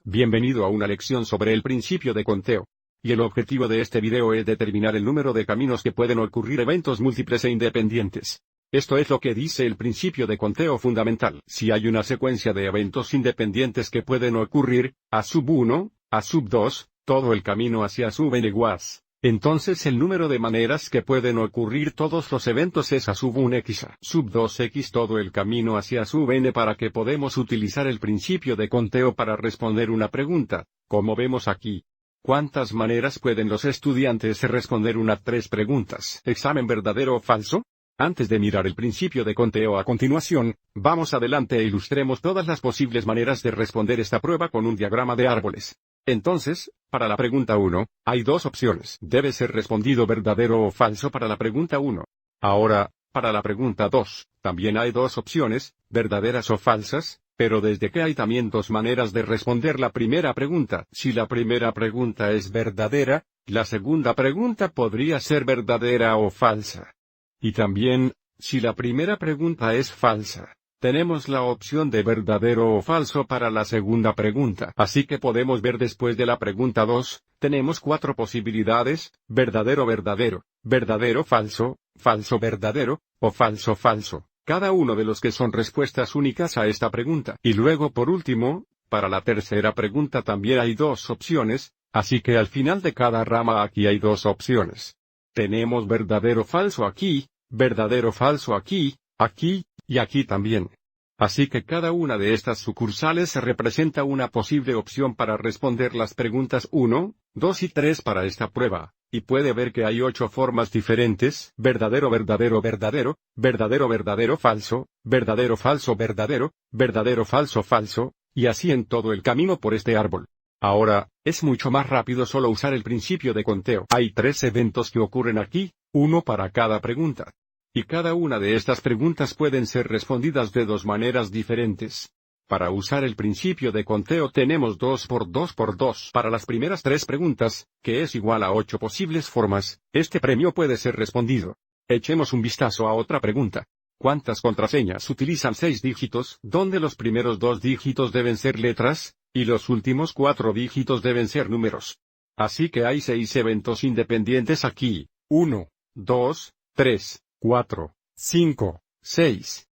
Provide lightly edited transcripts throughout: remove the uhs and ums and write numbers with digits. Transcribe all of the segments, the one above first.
Bienvenido a una lección sobre el principio de conteo. Y el objetivo de este video es determinar el número de caminos que pueden ocurrir eventos múltiples e independientes. Esto es lo que dice el principio de conteo fundamental. Si hay una secuencia de eventos independientes que pueden ocurrir, a sub 1, a sub 2, todo el camino hacia sub n guas, entonces el número de maneras que pueden ocurrir todos los eventos es a sub 1x a sub 2x todo el camino hacia sub n para que podemos utilizar el principio de conteo para responder una pregunta, como vemos aquí. ¿Cuántas maneras pueden los estudiantes responder unas 3 preguntas? ¿Examen verdadero o falso? Antes de mirar el principio de conteo a continuación, vamos adelante e ilustremos todas las posibles maneras de responder esta prueba con un diagrama de árboles. Entonces, para la pregunta 1, hay 2 opciones. Debe ser respondido verdadero o falso para la pregunta 1. Ahora, para la pregunta 2, también hay 2 opciones, verdaderas o falsas, pero desde que hay también 2 maneras de responder la primera pregunta. Si la primera pregunta es verdadera, la segunda pregunta podría ser verdadera o falsa. Y también, si la primera pregunta es falsa, tenemos la opción de verdadero o falso para la segunda pregunta. Así que podemos ver después de la pregunta 2, tenemos 4 posibilidades, verdadero verdadero, verdadero falso, falso verdadero, o falso falso. Cada uno de los que son respuestas únicas a esta pregunta. Y luego por último, para la tercera pregunta también hay 2 opciones, así que al final de cada rama aquí hay 2 opciones. Tenemos verdadero falso aquí, verdadero falso aquí, aquí, y aquí también. Así que cada una de estas sucursales representa una posible opción para responder las preguntas 1, 2 y 3 para esta prueba, y puede ver que hay 8 formas diferentes, verdadero verdadero verdadero, verdadero verdadero falso, verdadero falso verdadero, verdadero falso falso, y así en todo el camino por este árbol. Ahora, es mucho más rápido solo usar el principio de conteo. Hay 3 eventos que ocurren aquí, uno para cada pregunta. Y cada una de estas preguntas pueden ser respondidas de 2 maneras diferentes. Para usar el principio de conteo tenemos 2 por 2 por 2. Para las primeras 3 preguntas, que es igual a 8 posibles formas, este premio puede ser respondido. Echemos un vistazo a otra pregunta. ¿Cuántas contraseñas utilizan 6 dígitos, donde los primeros 2 dígitos deben ser letras, y los últimos 4 dígitos deben ser números? Así que hay 6 eventos independientes aquí. 1, 2, 3. 4, 5, 6.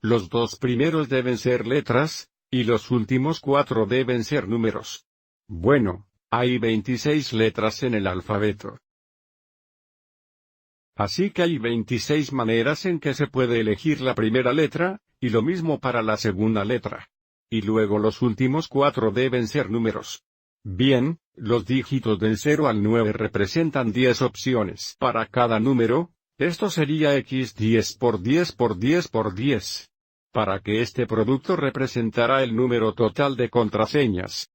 Los 2 primeros deben ser letras, y los últimos 4 deben ser números. Bueno, hay 26 letras en el alfabeto. Así que hay 26 maneras en que se puede elegir la primera letra, y lo mismo para la segunda letra. Y luego los últimos 4 deben ser números. Bien, los dígitos del 0 al 9 representan 10 opciones para cada número. Esto sería x 10 por 10 por 10 por 10. Para que este producto representará el número total de contraseñas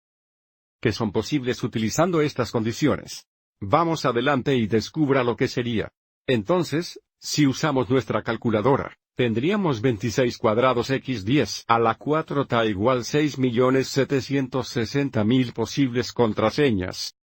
que son posibles utilizando estas condiciones. Vamos adelante y descubra lo que sería. Entonces, si usamos nuestra calculadora, tendríamos 26 cuadrados x 10 a la 4 ta igual 6.760.000 posibles contraseñas.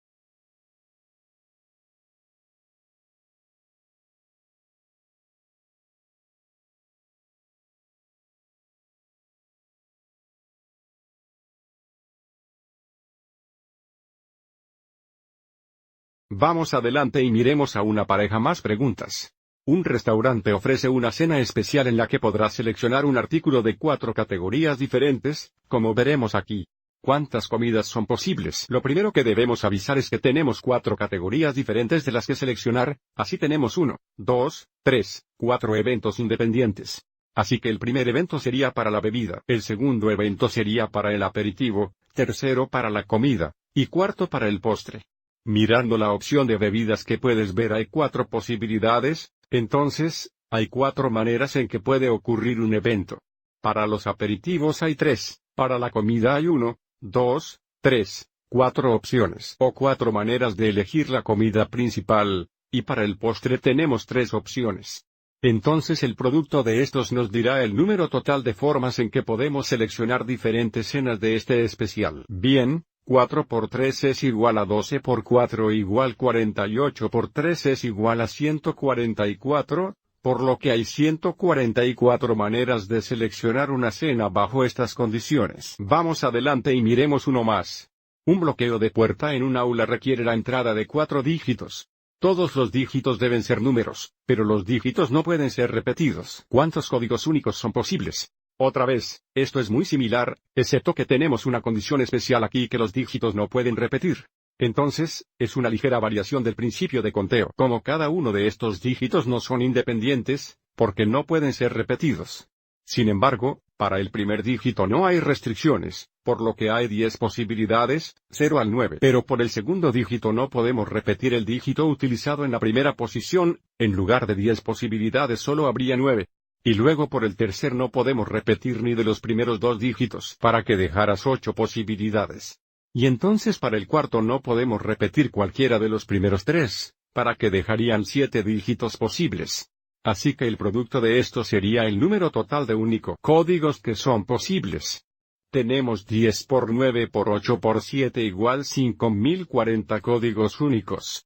Vamos adelante y miremos a una pareja más preguntas. Un restaurante ofrece una cena especial en la que podrás seleccionar un artículo de 4 categorías diferentes, como veremos aquí. ¿Cuántas comidas son posibles? Lo primero que debemos avisar es que tenemos 4 categorías diferentes de las que seleccionar, así tenemos 1, 2, 3, 4 eventos independientes. Así que el primer evento sería para la bebida, el segundo evento sería para el aperitivo, tercero para la comida, y cuarto para el postre. Mirando la opción de bebidas que puedes ver hay 4 posibilidades, entonces, hay 4 maneras en que puede ocurrir un evento. Para los aperitivos hay 3, para la comida hay 1, 2, 3, 4 opciones o 4 maneras de elegir la comida principal, y para el postre tenemos 3 opciones. Entonces el producto de estos nos dirá el número total de formas en que podemos seleccionar diferentes cenas de este especial. Bien. 4 por 3 es igual a 12 por 4 igual 48 por 3 es igual a 144, por lo que hay 144 maneras de seleccionar una cena bajo estas condiciones. Vamos adelante y miremos uno más. Un bloqueo de puerta en un aula requiere la entrada de 4 dígitos. Todos los dígitos deben ser números, pero los dígitos no pueden ser repetidos. ¿Cuántos códigos únicos son posibles? Otra vez, esto es muy similar, excepto que tenemos una condición especial aquí que los dígitos no pueden repetir. Entonces, es una ligera variación del principio de conteo. Como cada uno de estos dígitos no son independientes, porque no pueden ser repetidos. Sin embargo, para el primer dígito no hay restricciones, por lo que hay 10 posibilidades, 0 al 9. Pero por el segundo dígito no podemos repetir el dígito utilizado en la primera posición, en lugar de 10 posibilidades solo habría 9. Y luego por el tercer no podemos repetir ni de los primeros 2 dígitos para que dejaras 8 posibilidades. Y entonces para el cuarto no podemos repetir cualquiera de los primeros 3, para que dejarían 7 dígitos posibles. Así que el producto de esto sería el número total de único códigos que son posibles. Tenemos 10 por 9 por 8 por 7 igual 5040 códigos únicos.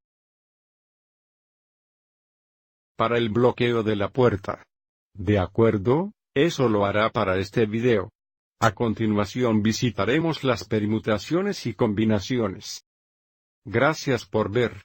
Para el bloqueo de la puerta. ¿De acuerdo? Eso lo hará para este video. A continuación visitaremos las permutaciones y combinaciones. Gracias por ver.